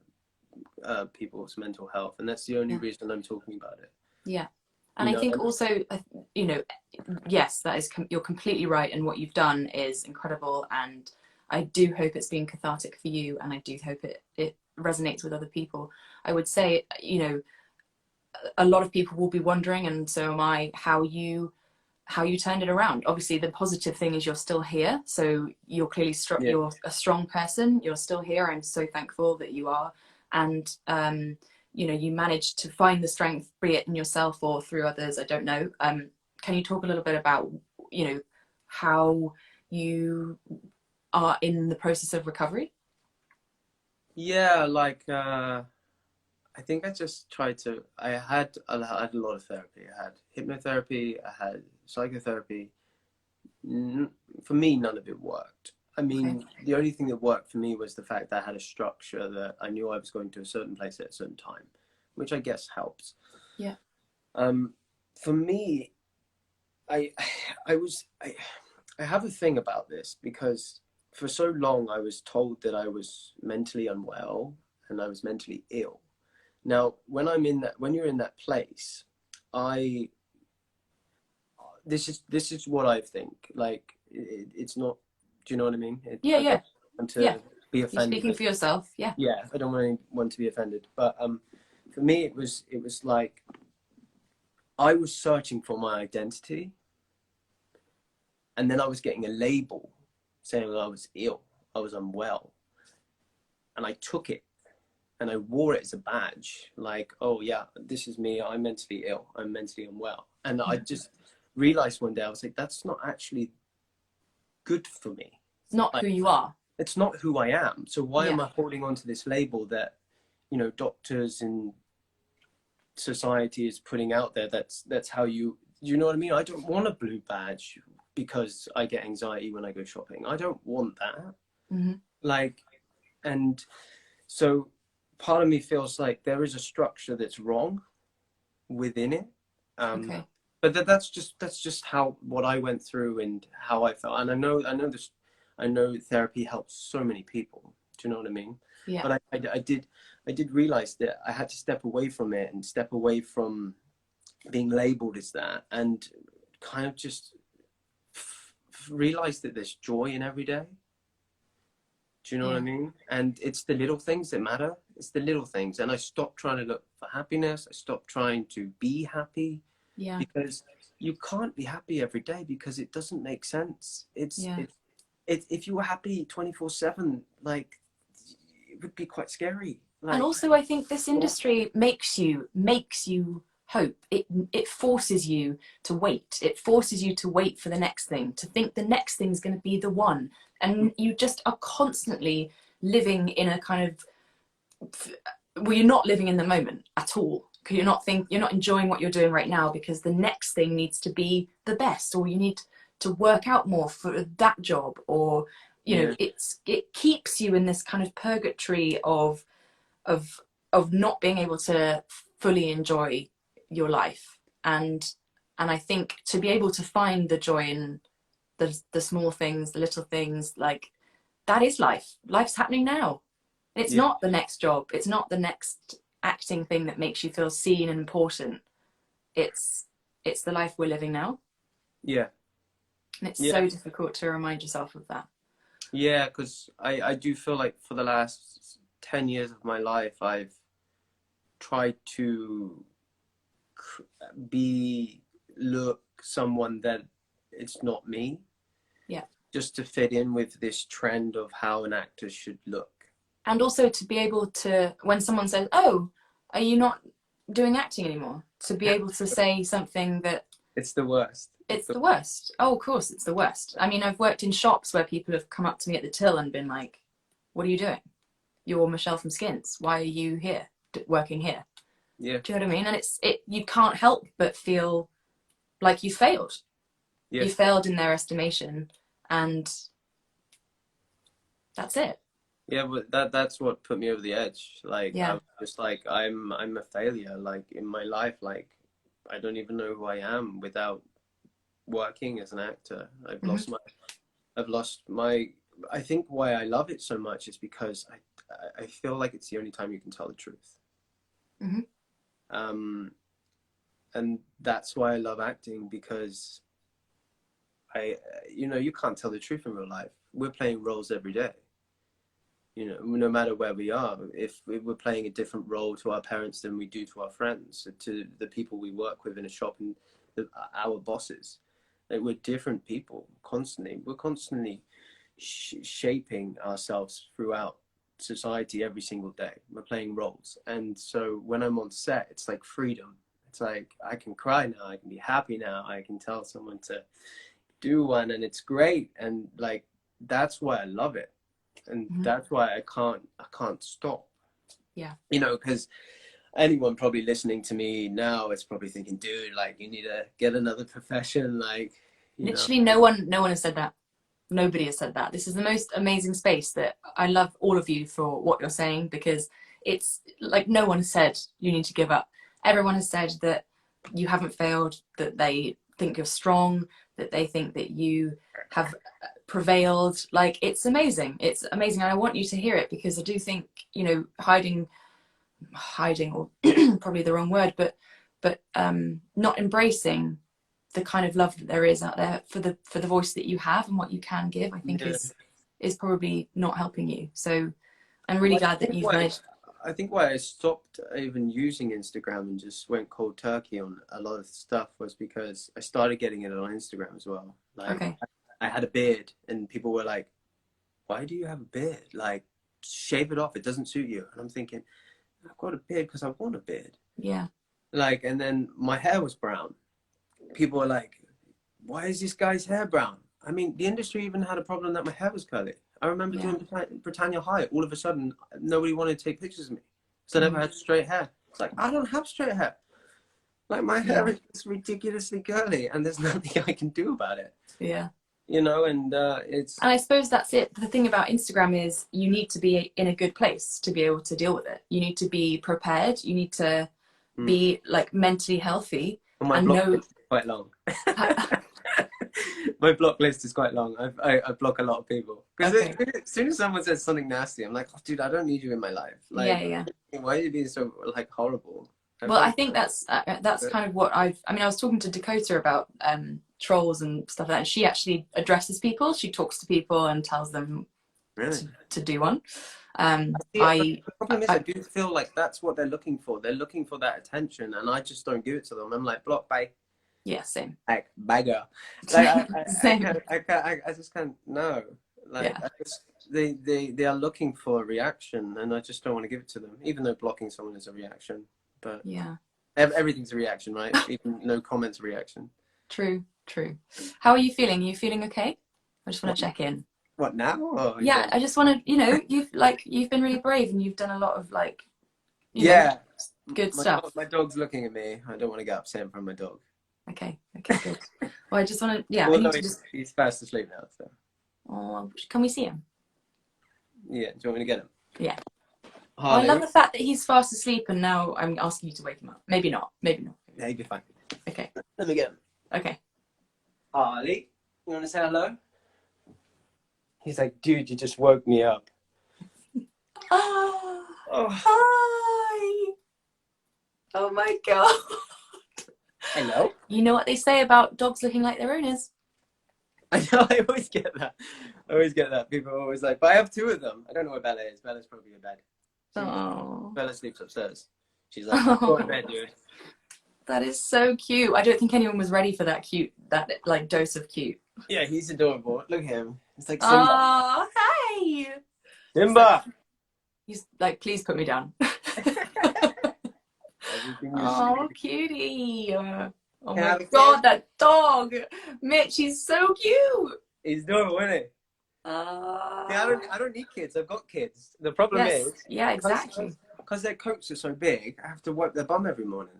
people's mental health. And that's the only reason I'm talking about it. Yeah. And I think also, you know, yes, that is, you're completely right. And what you've done is incredible. And I do hope it's been cathartic for you. And I do hope it resonates with other people. I would say, you know, a lot of people will be wondering, and so am I, how you turned it around. Obviously, the positive thing is you're still here. So you're clearly you're a strong person. You're still here. I'm so thankful that you are. And, you know, you managed to find the strength, be it in yourself or through others. I don't know. Can you talk a little bit about, you know, how you are in the process of recovery? Yeah, like I think I just tried to. I had a lot of therapy. I had hypnotherapy. I had psychotherapy. For me, none of it worked. I mean, the only thing that worked for me was the fact that I had a structure, that I knew I was going to a certain place at a certain time, which I guess helps. Yeah. For me, I have a thing about this, because for so long I was told that I was mentally unwell and I was mentally ill. Now, when you're in that place, this is what I think. Like, it's not. Do you know what I mean? Yeah. want Yeah. to be You're offended. speaking for yourself. Yeah. Yeah, I don't want anyone to be offended. But for me, it was like I was searching for my identity, and then I was getting a label saying I was ill, I was unwell, and I took it and I wore it as a badge. Like, oh yeah, this is me. I'm mentally ill. I'm mentally unwell. And I just realized one day, I was like, that's not actually good for me. It's not Like, who you are. it's not who I am. So why am Yeah. I holding on to this label that, you know, doctors and society is putting out there? That's how you know what I mean? I don't want a blue badge because I get anxiety when I go shopping. I don't want that. Mm-hmm. Like, and so part of me feels like there is a structure that's wrong within it. Okay. But that's just how what I went through and how I felt. And I know therapy helps so many people. Do you know what I mean? Yeah. But I did realize that I had to step away from it and step away from being labeled as that, and kind of just realize that there's joy in every day. Do you know what I mean? And it's the little things that matter. It's the little things. And I stopped trying to look for happiness. I stopped trying to be happy. Yeah. Because you can't be happy every day because it doesn't make sense. It's if you were happy 24/7, like, it would be quite scary. Like, and also, I think this industry makes you hope. It forces you to wait. It forces you to wait for the next thing, to think the next thing's going to be the one. And you just are constantly living in a kind of, well, you're not living in the moment at all. Because you're not enjoying what you're doing right now because the next thing needs to be the best, or you need to work out more for that job, or you know, it keeps you in this kind of purgatory of not being able to fully enjoy your life. And I think to be able to find the joy in the small things, the little things, like, that is life. Life's happening now. It's not the next job. It's not the next acting thing that makes you feel seen and important. It's the life we're living now. Yeah. And it's so difficult to remind yourself of that. Yeah, because I do feel like for the last 10 years of my life, I've tried to look someone that it's not me. Yeah. Just to fit in with this trend of how an actor should look. And also to be able to, when someone says, oh, are you not doing acting anymore? To be able to say something that... It's the worst. It's the worst. Oh, of course, it's the worst. I mean, I've worked in shops where people have come up to me at the till and been like, what are you doing? You're Michelle from Skins. Why are you here, working here? Yeah. Do you know what I mean? And you can't help but feel like you failed. Yeah. You failed in their estimation, and that's it. Yeah, but that's what put me over the edge. Like, yeah. I was just like, I'm a failure. Like, in my life, like, I don't even know who I am without working as an actor. I've lost my I think why I love it so much is because I feel like it's the only time you can tell the truth. And that's why I love acting, because you can't tell the truth in real life. We're playing roles every day. No matter where we are, if we're playing a different role to our parents than we do to our friends, to the people we work with in a shop, and our bosses, like, we're different people constantly. We're constantly shaping ourselves throughout society every single day. We're playing roles. And so when I'm on set, it's like freedom. It's like, I can cry now, I can be happy now, I can tell someone to do one, and it's great. And like, that's why I love it. And that's why I can't stop. Yeah. Because anyone probably listening to me now is probably thinking, dude, like, you need to get another profession. Like, literally no one has said that. Nobody has said that. This is the most amazing space. That I love all of you for what you're saying, because it's like, no one has said you need to give up. Everyone has said that you haven't failed, that they think you're strong, that they think that you have prevailed. Like, it's amazing. It's amazing. And I want you to hear it, because I do think, hiding or probably the wrong word, but not embracing the kind of love that there is out there for the voice that you have and what you can give, I think is is probably not helping you. So I'm really Well, glad that you've managed. I think why I stopped even using Instagram and just went cold turkey on a lot of stuff was because I started getting it on Instagram as well. Like, Okay. I had a beard, and people were like, "Why do you have a beard? Like, shave it off. It doesn't suit you." And I'm thinking, I've got a beard because I want a beard. Yeah. Like, and then my hair was brown. People were like, "Why is this guy's hair brown?" I mean, the industry even had a problem that my hair was curly. I remember Yeah. doing Britannia High. All of a sudden, nobody wanted to take pictures of me because I never had straight hair. It's like, I don't have straight hair. Like, my hair is ridiculously curly, and there's nothing I can do about it. Yeah. You know, and it's... And I suppose that's it. The thing about Instagram is you need to be in a good place to be able to deal with it. You need to be prepared. You need to be like mentally healthy. And my block list is quite long. My block list is quite long. I block a lot of people. Because as soon as someone says something nasty, I'm like, oh, dude, I don't need you in my life. Like, why are you being so like horrible? Well, I think that's kind of what I was talking to Dakota about trolls and stuff like that, and she actually addresses people. She talks to people and tells them to do one. The problem is I do feel like that's what they're looking for. They're looking for that attention, and I just don't give it to them. I'm like, block, bye. Yeah, same. Like, bye, girl. Like, same. I just can't, no. Like, they are looking for a reaction, and I just don't want to give it to them, even though blocking someone is a reaction. But yeah, everything's a reaction, right? Even no comments a reaction. True. How are you feeling? Are you feeling okay? I just want to check in. What now? Oh, yeah, I just want to, you've been really brave and you've done a lot of good stuff. My dog's looking at me. I don't want to get upset in front of my dog. Okay, good. Well, I just want to, I need to just... He's fast asleep now, so. Oh, can we see him? Yeah, do you want me to get him? Yeah. Harley. I love the fact that he's fast asleep and now I'm asking you to wake him up. Maybe not. Yeah, he'll be fine. Okay. Let me get him. Okay. Harley, you want to say hello? He's like, dude, you just woke me up. Oh. Hi. Oh my God. Hello? You know what they say about dogs looking like their owners? I know, I always get that. People are always like, but I have two of them. I don't know where Bella is. Bella's probably in bed. Bella sleeps upstairs. She's like, go to bed, dude. That is so cute. I don't think anyone was ready for that like dose of cute. Yeah, he's adorable. Look at him. It's like Simba. Oh, hey! Simba! He's like, please put me down. Oh, cutie. Oh my God, that dog. Mitch, he's so cute. He's adorable, isn't he? Yeah, I don't need kids. I've got kids. The problem is... Yeah, exactly. Because their coats are so big, I have to wipe their bum every morning.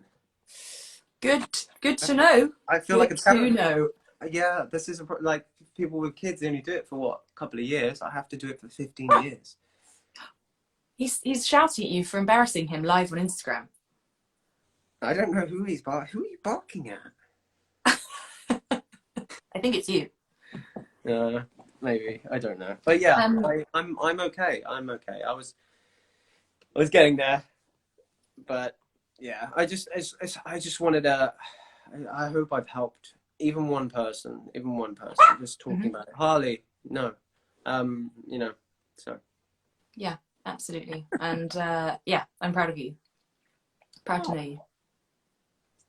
Good to know. I feel like a parent. Good to know. Yeah, this is like people with kids, they only do it for what, a couple of years. I have to do it for 15 years. He's shouting at you for embarrassing him live on Instagram. I don't know who he's barking. Who are you barking at? I think it's you. Maybe, I don't know. But yeah, I'm okay. I'm okay. I was getting there, but yeah, I just wanted to. I hope I've helped even one person. Just talking about it. Harley, no, so. Yeah, absolutely, and I'm proud of you. Proud to know you.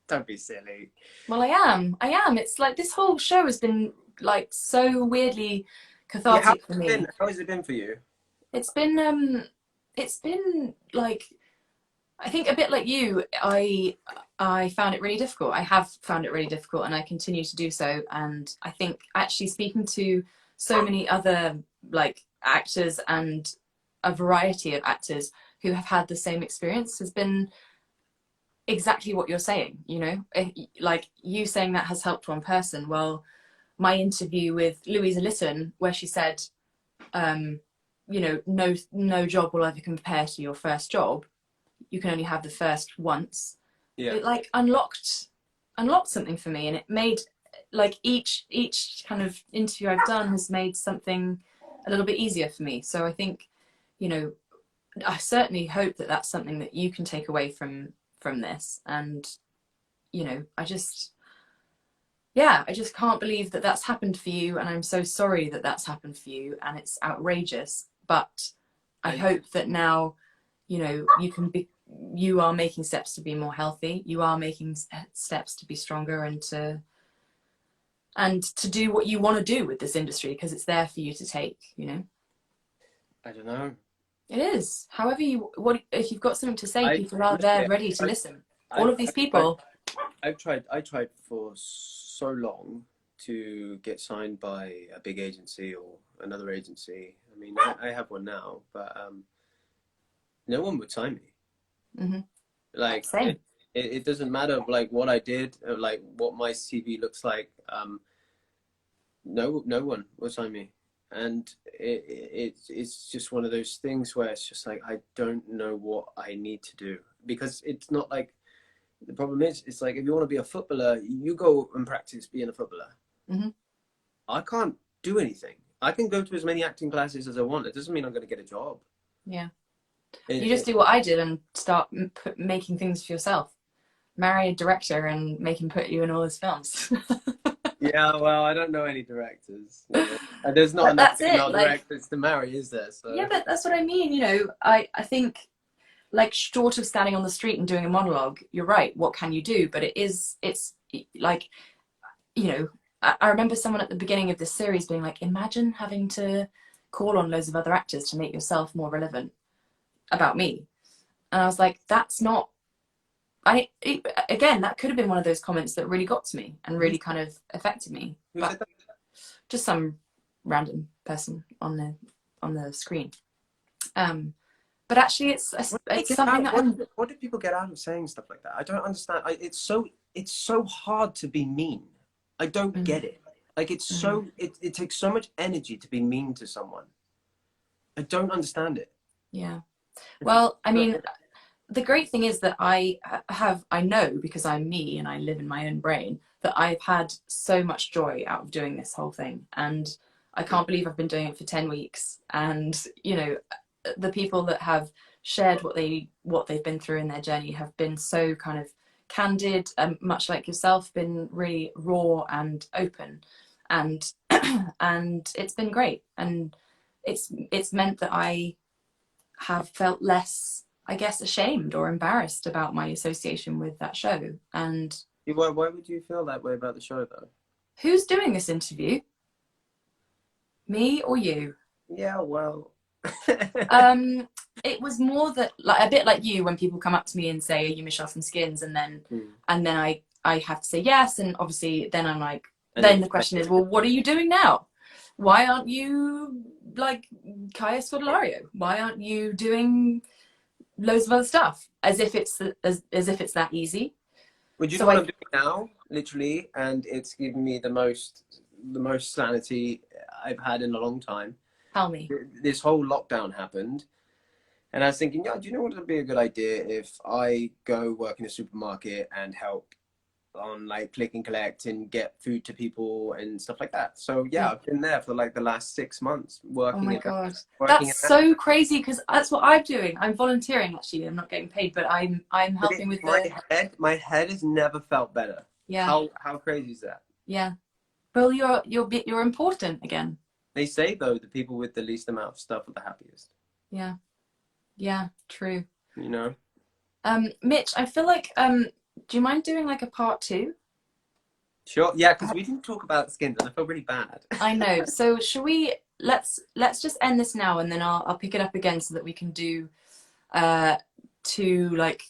Don't be silly. Well, I am. It's like this whole show has been like so weirdly cathartic for me. How has it been for you? It's been like, I think a bit like you, I found it really difficult. I have found it really difficult and I continue to do so. And I think actually speaking to so many other like actors and a variety of actors who have had the same experience has been exactly what you're saying, like you saying that has helped one person. Well, my interview with Louisa Lytton, where she said, no job will ever compare to your first job. You can only have the first once. Yeah. It like unlocked something for me, and it made like each kind of interview I've done has made something a little bit easier for me. So I think, I certainly hope that that's something that you can take away from this. And, yeah, I just can't believe that that's happened for you, and I'm so sorry that that's happened for you, and it's outrageous. But I I, hope that now, you are making steps to be more healthy. You are making steps to be stronger and to do what you want to do with this industry, because it's there for you to take. I don't know. It is. However, what if you've got something to say, I people are there honestly, ready to I, listen. All I've, of these I've tried, people. I tried for so long to get signed by a big agency or another agency. I mean, I have one now, but no one would sign me. Hmm. Like Same. it doesn't matter like what I did, like what my CV looks like. No one will sign me, and it's just one of those things where it's just like I don't know what I need to do, because it's not like the problem is it's like if you want to be a footballer, you go and practice being a footballer. Hmm. I can't do anything. I can go to as many acting classes as I want. It doesn't mean I'm going to get a job. Yeah. It, You just it, do what I did and start making things for yourself. Marry a director and make him put you in all his films. yeah, well, I don't know any directors. And there's not But enough that's it. female Like, directors to marry, is there? yeah, So but that's what I mean. I think, like, short of standing on the street and doing a monologue, you're right. What can you do? But it's like, I remember someone at the beginning of this series being like, imagine having to call on loads of other actors to make yourself more relevant about me. And I was like, that's not, again, that could have been one of those comments that really got to me and who, really kind of affected me. who But said that? just some random person on the screen. But actually, What did they it's get something out? that I'm. What did people get out of saying stuff like that? I don't understand. It's so hard to be mean. I don't Mm, get it. Like mm, it takes so much energy to be mean to someone. I don't understand it. yeah. Well, I mean, the great thing is that I know, because I'm me and I live in my own brain, that I've had so much joy out of doing this whole thing. And I can't believe I've been doing it for 10 weeks. And, the people that have shared what they've been through in their journey have been so kind of candid, much like yourself, been really raw and open. And and it's been great. And it's meant that I have felt less, I guess, ashamed or embarrassed about my association with that show. And Why would you feel that way about the show though? who's doing this interview? Me or you? Yeah, well, Um, it was more that, like, a bit like you, when people come up to me and say, "Are you Michelle from Skins?" Hmm. and then I have to say yes, and obviously then I'm like, And then then the question is, well, what are you doing now? Why aren't you like Kaya Scodelario? Why aren't you doing loads of other stuff? As if it's that easy. would you know So what I'm doing now? Literally, and it's given me the most sanity I've had in a long time. tell me. This whole lockdown happened, and I was thinking, yeah, do you know what would be a good idea if I go work in a supermarket and help on like click and collect and get food to people and stuff like that. So yeah, Yeah. I've been there for like the last 6 months Oh working my in god, working that's in so crazy, because that's what I'm doing. I'm volunteering. Actually, I'm not getting paid, but I'm but helping with my the. head has never felt better. Yeah, How crazy is that? yeah. Well, you're important again. They say though the people with the least amount of stuff are the happiest. Yeah, yeah, true. You know? Mitch, I feel like do you mind doing like a part two? Sure. Yeah, because we didn't talk about skins and I feel really bad. I know. So shall we? Let's just end this now, and then I'll pick it up again so that we can do uh two like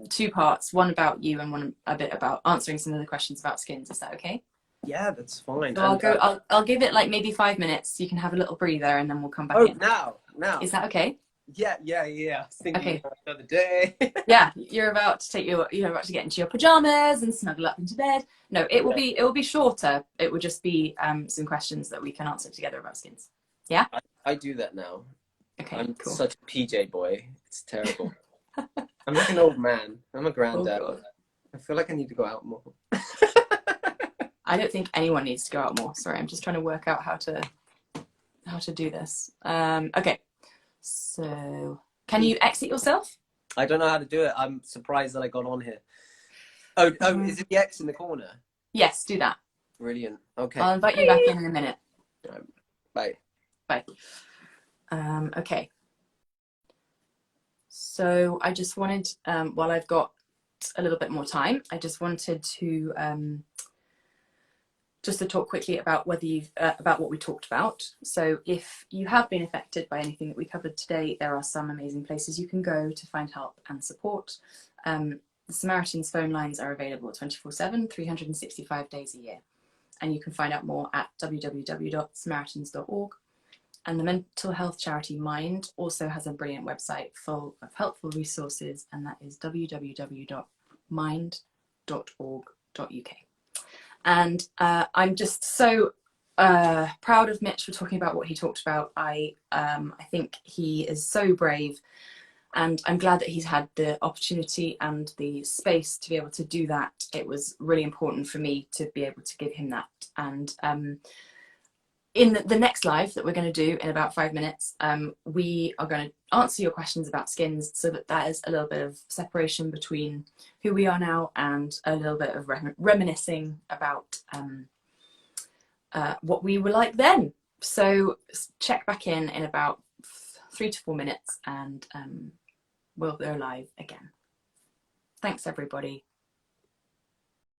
two parts, one about you and one a bit about answering some of the questions about skins. Is that okay? Yeah, that's fine. So I'll And go. I'll give it like maybe 5 minutes. You can have a little breather, and then we'll come back oh, in. now. Is that okay? Yeah. I was thinking Okay. about the other day. Yeah, you're about to you're about to get into your pajamas and snuggle up into bed. No, Yeah, it will be shorter. It will just be some questions that we can answer together about skins. Yeah. I do that now. Okay. I'm Cool. such a PJ boy. It's terrible. I'm like an old man. I'm a Oh granddad. god. I feel like I need to go out more. I don't think anyone needs to go out more. Sorry, I'm just trying to work out how to do this. Okay. So, can you exit yourself? I don't know how to do it. I'm surprised that I got on here. Oh, is it the X in the corner? Yes, do that. Brilliant. Okay. I'll invite you back in a minute. Bye. Bye. Okay. So I just wanted, while I've got a little bit more time, I just wanted to talk quickly about whether you've about what we talked about. So if you have been affected by anything that we covered today, there are some amazing places you can go to find help and support. The Samaritans phone lines are available 24/7, 365 days a year. And you can find out more at www.samaritans.org. And the mental health charity Mind also has a brilliant website full of helpful resources, and that is www.mind.org.uk. And I'm just so proud of Mitch for talking about what he talked about. I think he is so brave, and I'm glad that he's had the opportunity and the space to be able to do that. It was really important for me to be able to give him that. And in the next live that we're going to do in about 5 minutes, we are going to answer your questions about skins, so that is a little bit of separation between who we are now and a little bit of reminiscing about what we were like then. So check back in about 3 to 4 minutes, and we'll go live again. Thanks, everybody.